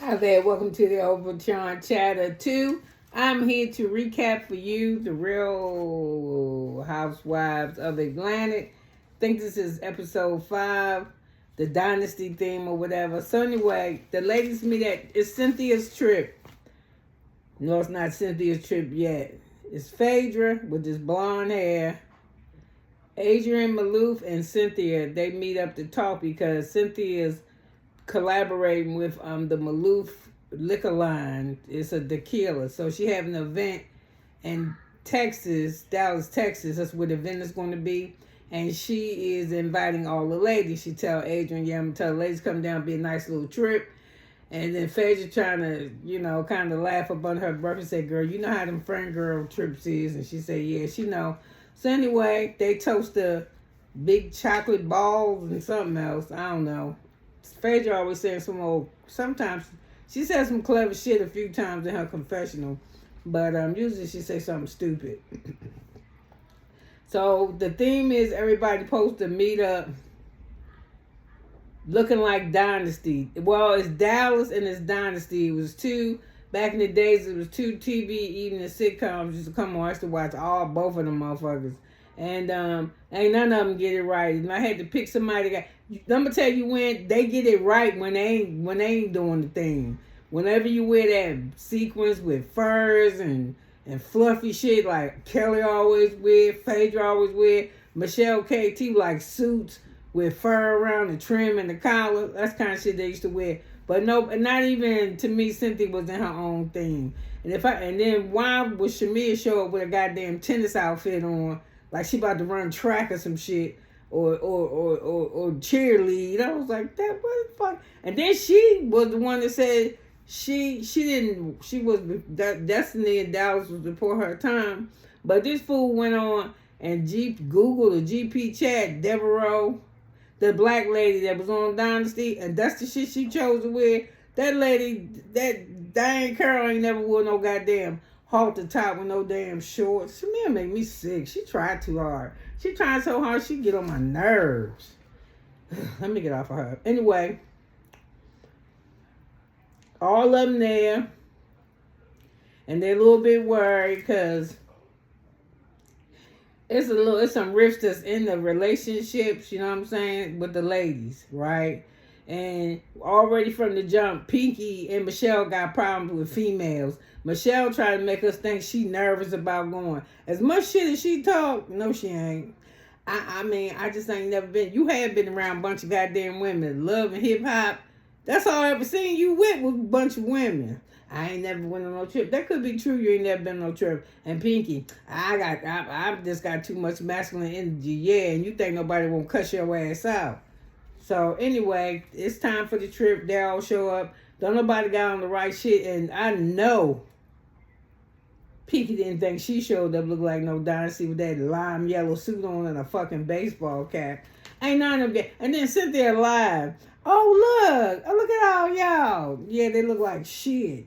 Hi there, welcome to the Overtime Chatter 2. I'm here to recap for you the Real Housewives of Atlantic. I think this is episode 5, the Dynasty theme or whatever. So anyway, the ladies meet it's Cynthia's trip. No, it's not Cynthia's trip yet. It's Phaedra with this blonde hair. Adrian Malouf and Cynthia, they meet up to talk because Cynthia's collaborating with the Malouf liquor line. It's a tequila. So she having an event in Texas, Dallas, Texas. That's where the event is going to be. And she is inviting all the ladies. She tell Adrian, yeah, I'm going to tell the ladies come down, be a nice little trip. And then Phaedra trying to, kind of laugh up on her breath and say, girl, you know how them friend girl trips is. And she said, yeah, she know. So anyway, they toast the big chocolate balls and something else. I don't know. Phaedra always saying sometimes she says some clever shit a few times in her confessional, but usually she says something stupid. So the theme is everybody supposed to meet up looking like Dynasty. Well, it's Dallas and it's Dynasty. It was back in the days, it was two TV evening sitcoms used to come on. I used to watch both of them motherfuckers. And ain't none of them get it right. And I had to pick somebody that I'm gonna tell you when they get it right when they ain't doing the thing. Whenever you wear that sequence with furs and fluffy shit like Kelli always wear, Phaedra always wear, Michelle KT like suits with fur around the trim and the collar. That's kind of shit they used to wear. But no, not even to me, Cynthia was in her own thing. And then why would Shamir show up with a goddamn tennis outfit on? Like she about to run track or some shit or cheerlead. I was like, what the fuck? And then she was the one that said she was Destiny and Dallas was before her time. But this fool went on and Google or GP chat Devereaux, the black lady that was on Dynasty, and that's the shit she chose to wear. That lady, that Diane Carroll ain't never wore no goddamn halter top with no damn shorts. She make me sick. She tried too hard. She tried so hard she get on my nerves. Let me get off of her. Anyway, all of them there, and they're a little bit worried because it's some rifts that's in the relationships, you know what I'm saying, with the ladies, right? And already from the jump, Pinky and Michelle got problems with females. Michelle tried to make us think she nervous about going. As much shit as she talk, no she ain't. I mean, I just ain't never been. You have been around a bunch of goddamn women. Love and hip hop. That's all I ever seen you with was a bunch of women. I ain't never went on no trip. That could be true. You ain't never been on no trip. And Pinky, I just got too much masculine energy. Yeah, and you think nobody won't cuss your ass out. So anyway, it's time for the trip. They all show up. Don't nobody got on the right shit. And I know Pinky didn't think she showed up look like no Dynasty with that lime yellow suit on and a fucking baseball cap. Ain't none of them. And then Cynthia live. Oh, look at all y'all. Yeah, they look like shit.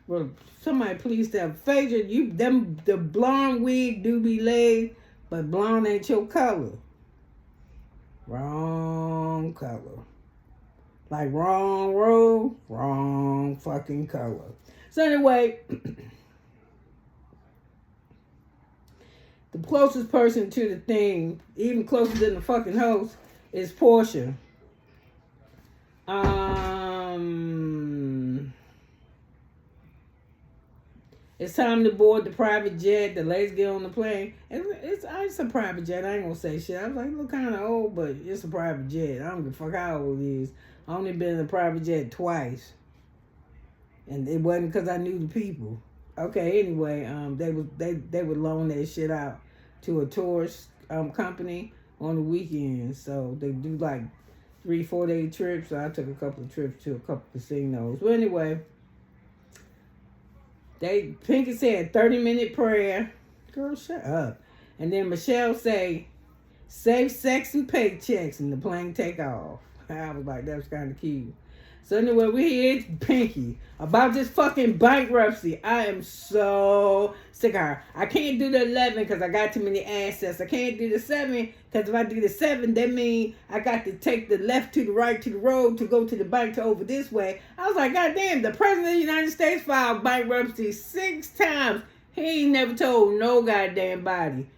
Well, somebody please tell Phaedra, the blonde wig do be laid, but blonde ain't your color. Wrong color. Like wrong road, wrong fucking color. So anyway, the closest person to the thing, even closer than the fucking host, is Portia. It's time to board the private jet. The ladies get on the plane. And it's a private jet. I ain't gonna say shit. I was like, look kind of old, but it's a private jet. I don't give a fuck how old it is. I only been in a private jet twice. And it wasn't because I knew the people. Okay, anyway, they would loan that shit out to a tourist company on the weekends. So they do like 3-4 day trips. So I took a couple of trips to a couple of casinos. But anyway, Pinky said 30-minute prayer. Girl, shut up. And then Michelle say, safe sex and paychecks, and the plane take off. I was like, that was kind of cute. So anyway, we here, Pinky, about this fucking bankruptcy. I am so sick of her. I can't do the 11 because I got too many assets. I can't do the 7 because if I do the 7, that means I got to take the left to the right to the road to go to the bank to over this way. I was like, God damn, the President of the United States filed bankruptcy 6 times. He ain't never told no goddamn body.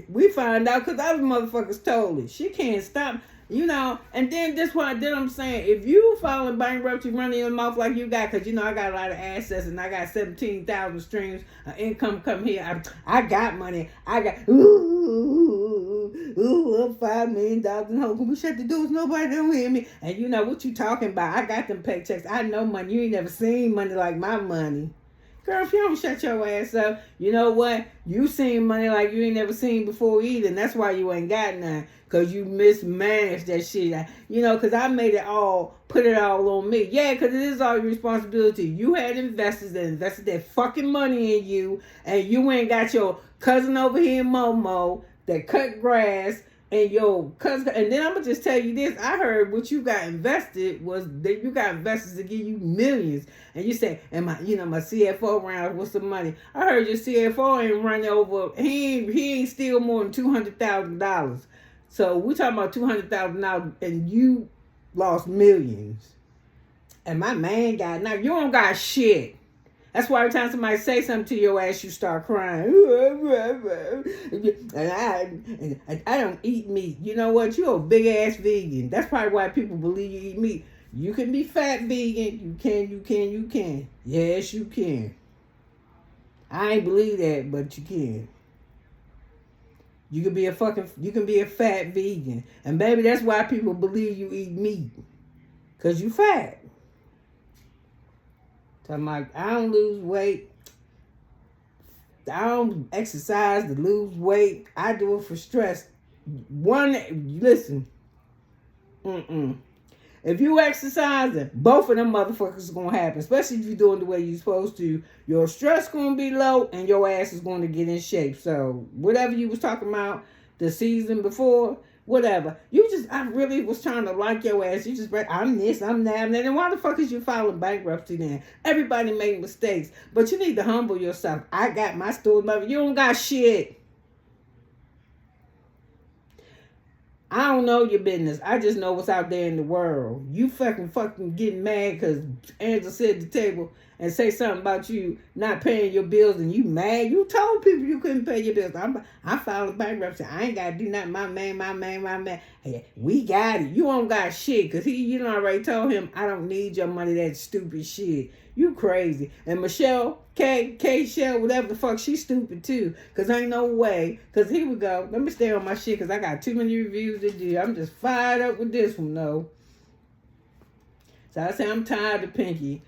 We found out because other motherfuckers told it. She can't stop. You know, and then this what I'm saying. If you filing bankruptcy, running your mouth like you got, because you know I got a lot of assets and I got 17,000 streams of income come here. I got money. I got $5 million in home. We shut the doors. Nobody don't hear me. And you know what you talking about? I got them paychecks. I know money. You ain't never seen money like my money. Girl, if you don't shut your ass up, you know what? You seen money like you ain't never seen before either. And that's why you ain't got none. Because you mismanaged that shit. You know, because I made it all, put it all on me. Yeah, because it is all your responsibility. You had investors that invested their fucking money in you. And you ain't got your cousin over here in Momo that cut grass. And your cousin, and then I'm gonna just tell you this. I heard what you got invested was that you got investors to give you millions. And you say, and my CFO ran with some money. I heard your CFO ain't running over. He ain't steal more than $200,000. So we talking about $200,000, and you lost millions. And my man got now. You don't got shit. That's why every time somebody say something to your ass, you start crying. And I don't eat meat. You know what? You're a big ass vegan. That's probably why people believe you eat meat. You can be fat vegan. You can. Yes, you can. I ain't believe that, but you can. You can be a fat vegan. And baby, that's why people believe you eat meat. Because you fat. I'm like, I don't lose weight. I don't exercise to lose weight. I do it for stress. Listen. If you exercising, both of them motherfuckers are going to happen. Especially if you're doing the way you're supposed to. Your stress going to be low and your ass is going to get in shape. So, whatever you was talking about the season before, whatever. I really was trying to like your ass. You just, I'm this, I'm that, and then why the fuck is you filing bankruptcy then? Everybody make mistakes, but you need to humble yourself. I got my story, mother. You don't got shit. I don't know your business. I just know what's out there in the world. You fucking getting mad because Angela sit at the table and say something about you not paying your bills and you mad. You told people you couldn't pay your bills. I'm filing bankruptcy. I ain't got to do nothing. My man. Hey, we got it. You don't got shit because you already told him, I don't need your money, that stupid shit. You crazy. And Michelle, Shell, whatever the fuck, she's stupid too. Because ain't no way. Because here we go. Let me stay on my shit because I got too many reviews to do. I'm just fired up with this one, though. So I say I'm tired of Pinky.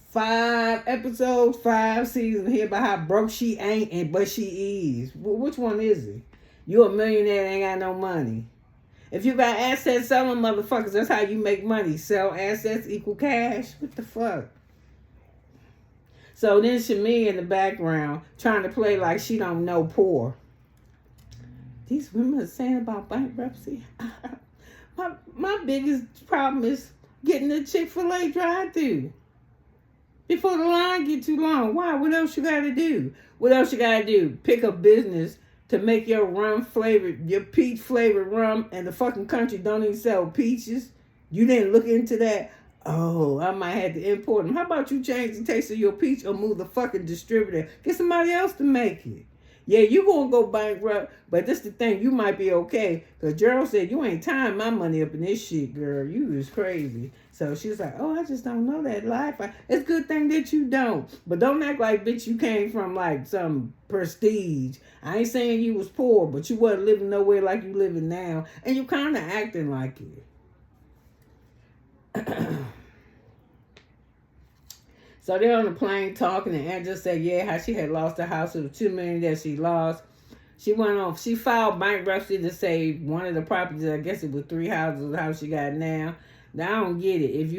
5 episodes, 5 seasons here about how broke she ain't, but she is. Which one is it? You a millionaire that ain't got no money. If you got assets, sell them motherfuckers. That's how you make money. Sell assets equal cash. What the fuck? So then Shami in the background trying to play like she don't know poor. These women are saying about bankruptcy. my biggest problem is getting the Chick-fil-A drive-thru before the line get too long. Why? What else you got to do? Pick a business to make your peach flavored rum, and the fucking country don't even sell peaches. You didn't look into that. Oh, I might have to import them. How about you change the taste of your peach or move the fucking distributor? Get somebody else to make it. Yeah, you gonna go bankrupt, but this the thing, you might be okay. Because Gerald said, you ain't tying my money up in this shit, girl. You is crazy. So she's like, oh, I just don't know that life. It's a good thing that you don't. But don't act like, bitch, you came from like some prestige. I ain't saying you was poor, but you wasn't living nowhere like you living now. And you kind of acting like it. So they're on the plane talking, and Angela said, yeah, how she had lost her house. It was $2 million that she lost. She filed bankruptcy to save one of the properties. I guess it was 3 houses, the house she got now. Now I don't get it. If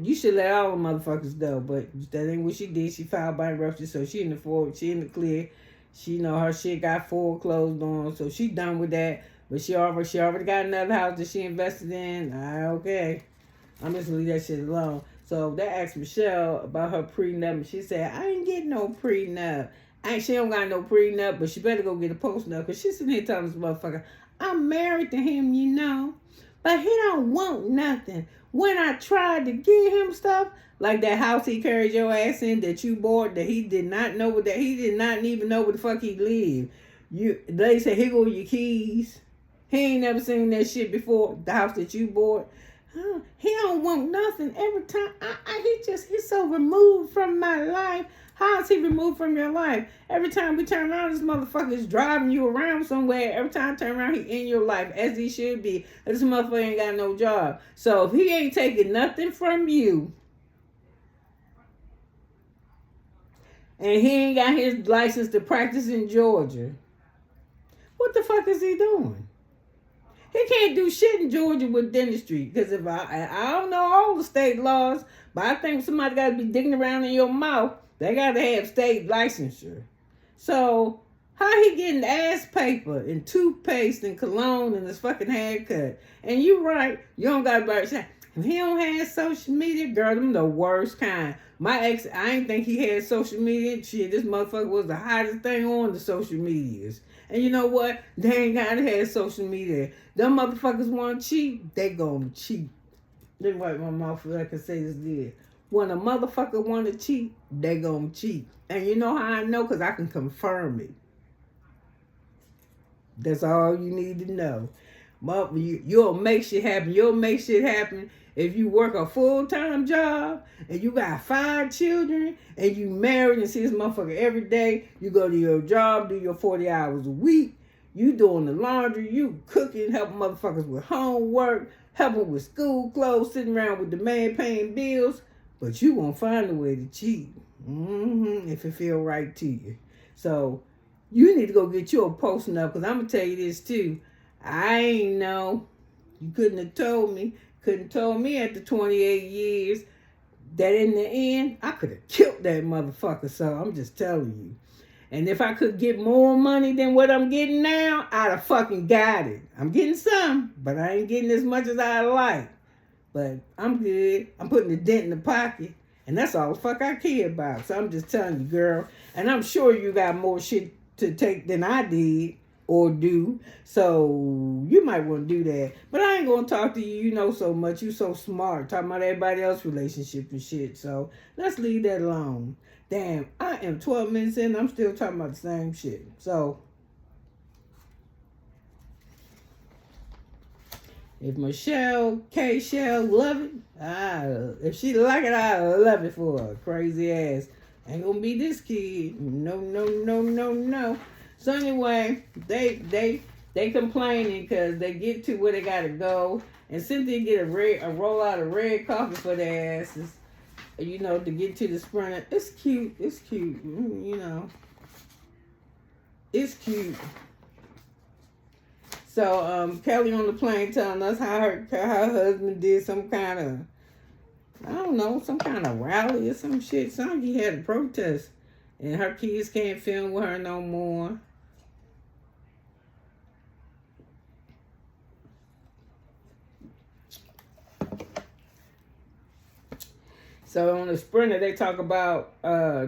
you should let all the motherfuckers go, but that ain't what she did. She filed bankruptcy, so she in the clear. She know her shit got foreclosed on, so she done with that. But she already got another house that she invested in. Okay. I'm just gonna leave that shit alone. So they asked Michelle about her prenup, and she said, I ain't getting no prenup. She don't got no prenup, but she better go get a postnup, because she's sitting here telling this motherfucker, I'm married to him, you know, but he don't want nothing. When I tried to give him stuff, like that house he carried your ass in that you bought, that he did not know, that he did not even know where the fuck he lived. They said, here go your keys. He ain't never seen that shit before, the house that you bought. He don't want nothing. Every time, he's so removed from my life. How is he removed from your life? Every time we turn around, this motherfucker is driving you around somewhere. Every time I turn around, he in your life, as he should be. This motherfucker ain't got no job. So if he ain't taking nothing from you, and he ain't got his license to practice in Georgia, what the fuck is he doing? He can't do shit in Georgia with dentistry, because if I don't know all the state laws, but I think somebody got to be digging around in your mouth. They got to have state licensure. So how he getting ass paper and toothpaste and cologne and his fucking haircut? And you right, you don't got to buy shit. If he don't have social media, girl, them the worst kind. My ex, I ain't think he had social media. Shit, this motherfucker was the hottest thing on the social medias. And you know what? They ain't gotta have social media. Them motherfuckers want to cheat, they gonna cheat. Let me wipe my mouth so I can say this good. When a motherfucker want to cheat, they gonna cheat. And you know how I know? Because I can confirm it. That's all you need to know. You'll make shit happen. You'll make shit happen if you work a full-time job and you got 5 children and you married and see this motherfucker every day. You go to your job, do your 40 hours a week. You doing the laundry, you cooking, helping motherfuckers with homework, helping with school clothes, sitting around with the man paying bills. But you gonna find a way to cheat. If it feel right to you. So you need to go get you a postnup, because I'm gonna tell you this too. I ain't know. You couldn't have told me. Couldn't told me after 28 years that in the end, I could have killed that motherfucker. So I'm just telling you. And if I could get more money than what I'm getting now, I'd have fucking got it. I'm getting some, but I ain't getting as much as I like. But I'm good. I'm putting a dent in the pocket. And that's all the fuck I care about. So I'm just telling you, girl. And I'm sure you got more shit to take than I did or do. So you might want to do that. But I ain't going to talk to you. You know so much. You so smart. Talking about everybody else's relationship and shit. So let's leave that alone. Damn, I am 12 minutes in. I'm still talking about the same shit. So if Michelle K. Shell love it, if she like it, I love it for her. Crazy ass. Ain't gonna be this kid. No. So anyway, they complaining because they get to where they gotta go, and Cynthia get a roll out of red coffee for their asses, you know, to get to the Sprinter. It's cute. You know, it's cute. So Kelli on the plane telling us how her husband did some kind of, I don't know, some kind of rally or some shit. Some he had a protest, and her kids can't film with her no more. So on the Sprinter, they talk about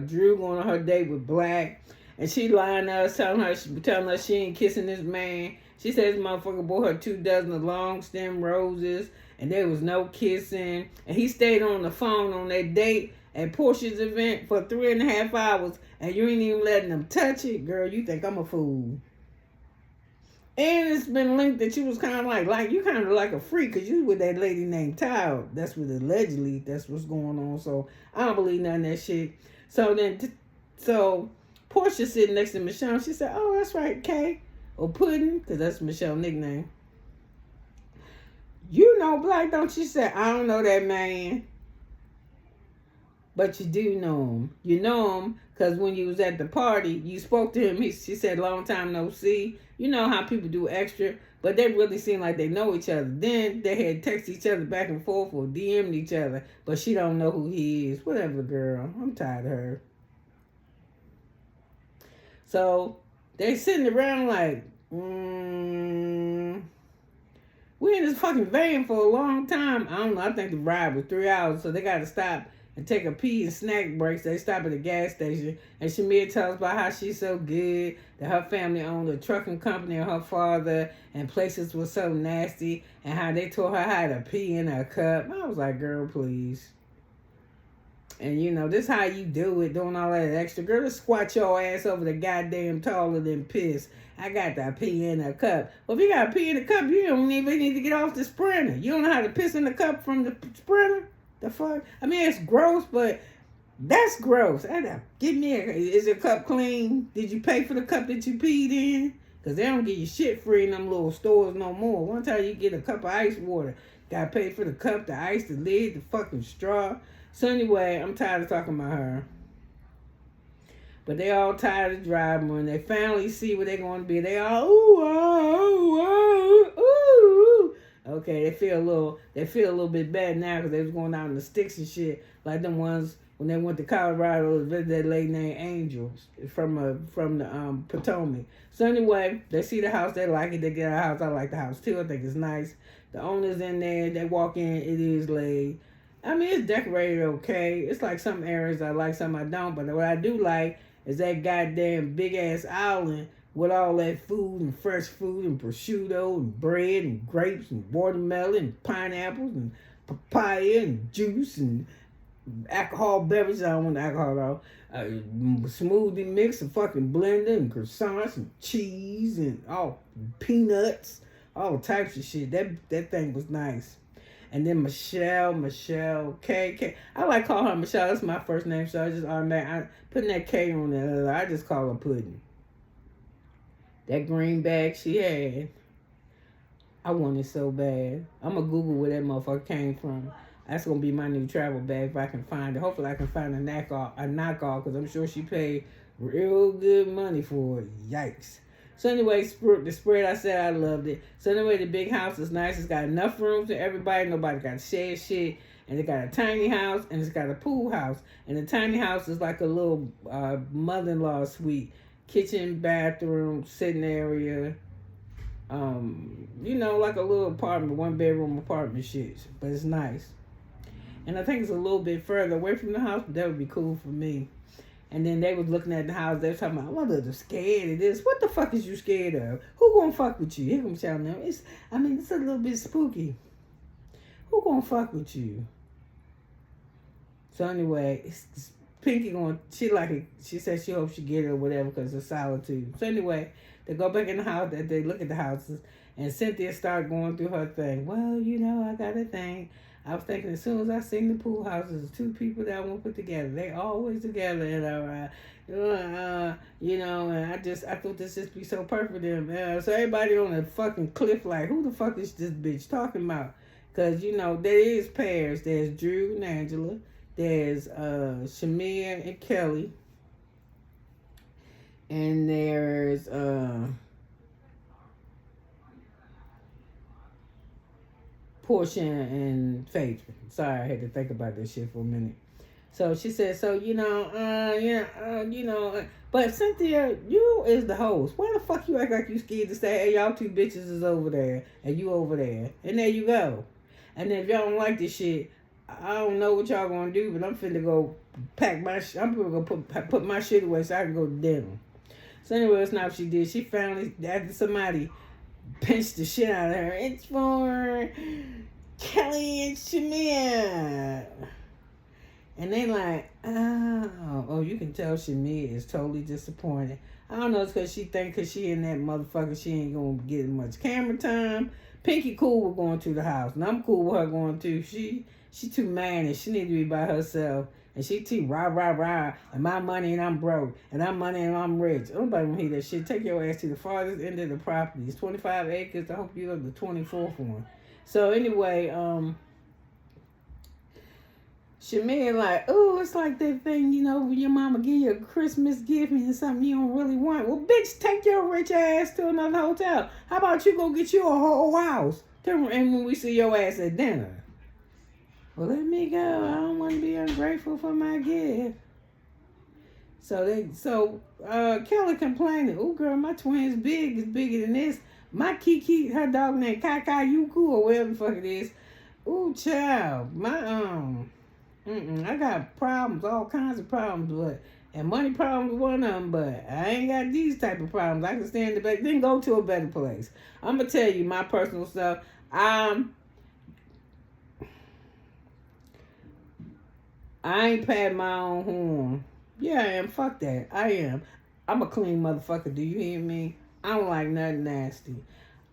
Drew going on her date with Black, and she lying to us, telling us she ain't kissing this man. She says this motherfucker bought her 2 dozen of long stem roses, and there was no kissing. And he stayed on the phone on that date at Portia's event for 3.5 hours, and you ain't even letting them touch it. Girl, you think I'm a fool. And it's been linked that you was kind of like you kind of like a freak, because you with that lady named Tao. That's what allegedly, that's what's going on. So I don't believe none of that shit. So then, Portia sitting next to Michelle. She said, oh, that's right, Kay. Or Pudding, because that's Michelle's nickname. You know Black, don't you? Say, I don't know that man. But you do know him. You know him because when you was at the party, you spoke to him. She said, long time no see. You know how people do extra, but they really seem like they know each other. Then they had text each other back and forth or DM'd each other, but she don't know who he is. Whatever, girl. I'm tired of her. So they sitting around like, We in this fucking van for a long time. I don't know. I think the ride was 3 hours, so they got to stop and take a pee and snack breaks. They stop at a gas station, and Shamia tells about how she's so good, that her family owned a trucking company and her father, and places were so nasty, and how they taught her how to pee in a cup. I was like, girl, please. And you know, this how you do it, doing all that extra. Girl, just squat your ass over the goddamn toilet and piss. I got to pee in a cup. Well, if you got to pee in a cup, you don't even need to get off the sprinter. You don't know how to piss in the cup from the sprinter? The fuck? I mean, it's gross, but that's gross. Give me is your cup clean? Did you pay for the cup that you peed in? Because they don't give you shit free in them little stores no more. One time you get a cup of ice water. Got to pay for the cup, the ice, the lid, the fucking straw. So anyway, I'm tired of talking about her. But they all tired of driving. When they finally see where they're going to be, they all, ooh. Okay, they feel a little bit bad now because they was going out in the sticks and shit. Like them ones when they went to Colorado, that lady named Angel from the Potomac. So anyway, they see the house, they like it, they get our house. I like the house too. I think it's nice. The owner's in there, they walk in, it is laid. I mean, it's decorated okay. It's like some areas I like, some I don't. But what I do like is that goddamn big-ass island with all that food and fresh food and prosciutto and bread and grapes and watermelon and pineapples and papaya and juice and alcohol beverages. I don't want alcohol though. Smoothie mix and fucking blender and croissants and cheese and all peanuts, all types of shit. That thing was nice. And then Michelle, K. I like calling her Michelle. That's my first name, so I just automatically putting that K on there. I just call her Pudding. That green bag she had, I want it so bad. I'm going to Google where that motherfucker came from. That's going to be my new travel bag if I can find it. Hopefully I can find a knockoff, because I'm sure she paid real good money for it. Yikes. So anyway, the spread, I said I loved it. So anyway, the big house is nice. It's got enough room for everybody. Nobody got to share shit. And it got a tiny house, and it's got a pool house. And the tiny house is like a little mother-in-law suite. Kitchen, bathroom, sitting area. You know, like a little apartment, 1-bedroom apartment shit. But it's nice. And I think it's a little bit further away from the house, but that would be cool for me. And then they was looking at the house. They was talking about, I'm a little scared of this. What the fuck is you scared of? Who gonna fuck with you? Here come shouting them. It's a little bit spooky. Who gonna fuck with you? So anyway, it's Pinky going. She said she hopes she get it or whatever because of solitude. So anyway, they go back in the house. They look at the houses, and Cynthia started going through her thing. Well, you know, I got a thing. I was thinking as soon as I seen the pool houses, 2 people that I want to put together. They always together, and you know, and I thought this just be so perfect for them. So everybody on the fucking cliff like, who the fuck is this bitch talking about? Because, you know, there is pairs. There's Drew and Angela. There's Shamia and Kelli. And there's Portia and Phaedra. Sorry, I had to think about this shit for a minute. So she said, so, you know, but Cynthia, you is the host. Why the fuck you act like you scared to say, hey, y'all 2 bitches is over there, and you over there. And there you go. And then if y'all don't like this shit, I don't know what y'all gonna do, but I'm finna go pack my shit. I'm gonna put my shit away so I can go to dinner. So anyway, that's not what she did. She finally, after somebody pinched the shit out of her, it's for Kelli and Shamia. And they like, oh, you can tell Shamia is totally disappointed. I don't know, it's because she think because she in that motherfucker, she ain't going to get much camera time. Pinky cool with going to the house, and I'm cool with her going to. She too mad, and she need to be by herself. And she too rah, and my money and I'm broke, and I'm money and I'm rich. Nobody want to hear that shit. Take your ass to the farthest end of the property. It's 25 acres. I hope you have the 24th one. So anyway, Shamia like, oh, it's like that thing, you know, when your mama give you a Christmas gift and something you don't really want. Well, bitch, take your rich ass to another hotel. How about you go get you a whole house? And when we see your ass at dinner. Well, let me go. I don't want to be ungrateful for my gift. So Kelli complaining, oh girl, my twin's big. It's bigger than this. My Kiki, her dog named Kakayuku or whatever the fuck it is. Ooh, child. I got problems, all kinds of problems, and money problems one of them, but I ain't got these type of problems. I can stay in the back, then go to a better place. I'm going to tell you my personal stuff. I ain't patting my own horn. Yeah, I am. Fuck that. I am. I'm a clean motherfucker. Do you hear me? I don't like nothing nasty.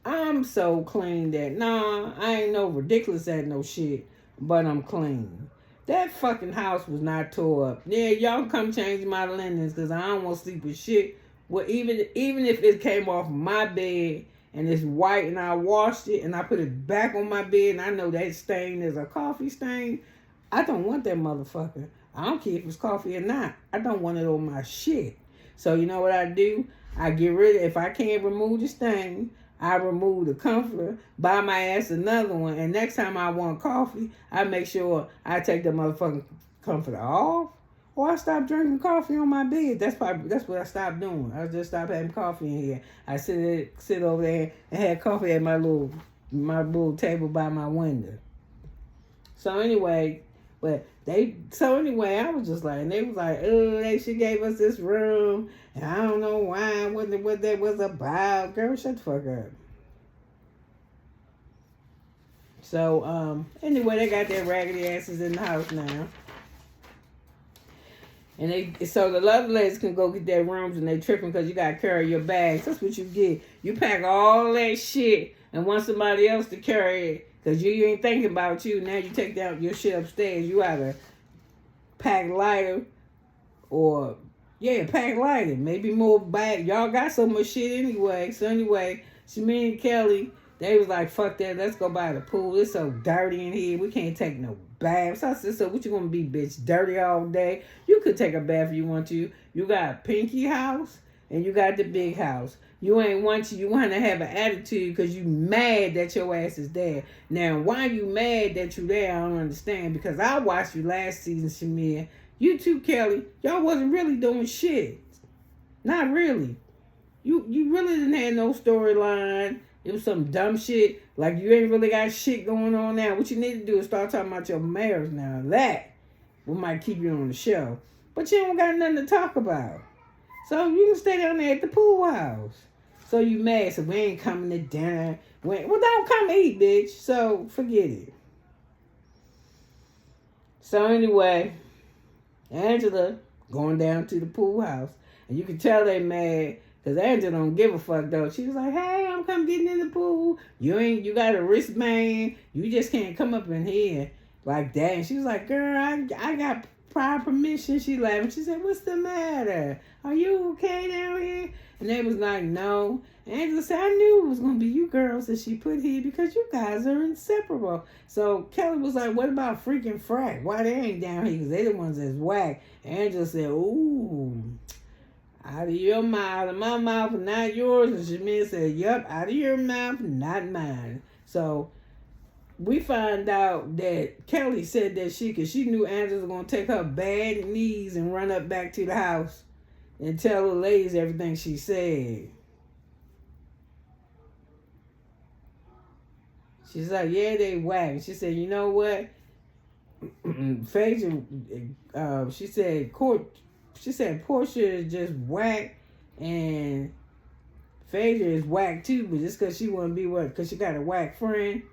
I'm so clean that, nah, I ain't no ridiculous at no shit, but I'm clean. That fucking house was not tore up. Yeah, y'all come change my linens because I don't want to sleep with shit. Well, even if it came off my bed and it's white and I washed it and I put it back on my bed and I know that stain is a coffee stain, I don't want that motherfucker. I don't care if it's coffee or not. I don't want it on my shit. So you know what I do? I get rid of, if I can't remove the stain, I remove the comforter, buy my ass another one, and next time I want coffee, I make sure I take the motherfucking comforter off, or I stop drinking coffee on my bed. That's what I stopped doing. I just stopped having coffee in here. I sit over there and had coffee at my little table by my window. So anyway, I was just like, and they was like, oh, she gave us this room, and I don't know why, what that was about. Girl, shut the fuck up. So, anyway, they got their raggedy asses in the house now. And so the other ladies can go get their rooms and they tripping because you got to carry your bags. That's what you get. You pack all that shit and want somebody else to carry it. Because you ain't thinking about you. Now you take down your shit upstairs. You either pack lighter or, pack lighter. Maybe more bag. Y'all got so much shit anyway. So anyway, me and Kelli, they was like, fuck that. Let's go by the pool. It's so dirty in here. We can't take no baths. I said, so what you gonna be, bitch? Dirty all day? You could take a bath if you want to. You got Pinky house and you got the big house. You want to have an attitude because you mad that your ass is there. Now, why you mad that you there, I don't understand. Because I watched you last season, Shamir. You too, Kelli. Y'all wasn't really doing shit. Not really. You really didn't have no storyline. It was some dumb shit. Like, you ain't really got shit going on now. What you need to do is start talking about your marriage now. That might keep you on the show. But you don't got nothing to talk about. So you can stay down there at the pool house. So you mad, so we ain't coming to dinner. Well, don't come eat, bitch. So forget it. So anyway, Angela going down to the pool house. And you can tell they mad. Because Angela don't give a fuck though. She was like, hey, I'm come getting in the pool. You got a wristband. You just can't come up in here like that. And she was like, girl, I got prior permission. She laughed. She said, what's the matter? Are you okay down here? And they was like, no. And Angela said, I knew it was going to be you girls that she put here because you guys are inseparable. So Kelli was like, what about Freak Frack? Why they ain't down here? Because they the ones that's whack. And Angela said, ooh, out of your mouth, and my mouth, and not yours. And Shamir said, yep, out of your mouth, not mine. So we find out that Kelli said that because she knew Angela was going to take her bad knees and run up back to the house and tell the ladies everything she said. She's like, yeah, they whack. She said, you know what? Phaedra, she said Portia is just whack and Phaedra is whack too, but just because she want to be what? Because she got a whack friend.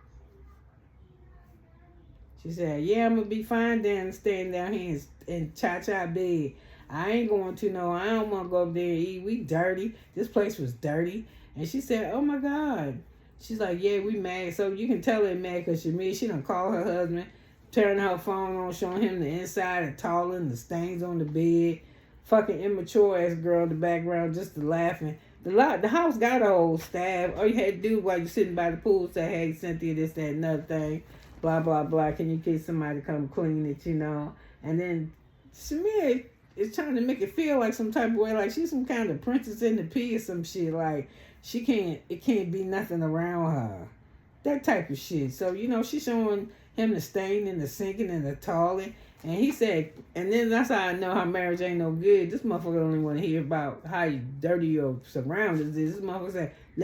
She said, yeah, I'm going to be fine down staying down here in Cha-Cha bed. I ain't going to I don't want to go up there and eat. We dirty. This place was dirty. And she said, oh my God. She's like, yeah, we mad. So you can tell they're mad because she done called her husband, turning her phone on, showing him the inside of toilet and the stains on the bed. Fucking immature ass girl in the background just laughing. The house got a whole staff. All you had to do while you sitting by the pool say, hey, Cynthia, this, that, another thing. Blah, blah, blah. Can you get somebody to come clean it, And then Shamir is trying to make it feel like some type of way, like she's some kind of princess in the pea or some shit. Like, it can't be nothing around her. That type of shit. So, she's showing him the stain and the sinking and the toilet. And he said, and then that's how I know how marriage ain't no good. This motherfucker only want to hear about how dirty your surroundings is. This motherfucker said, let me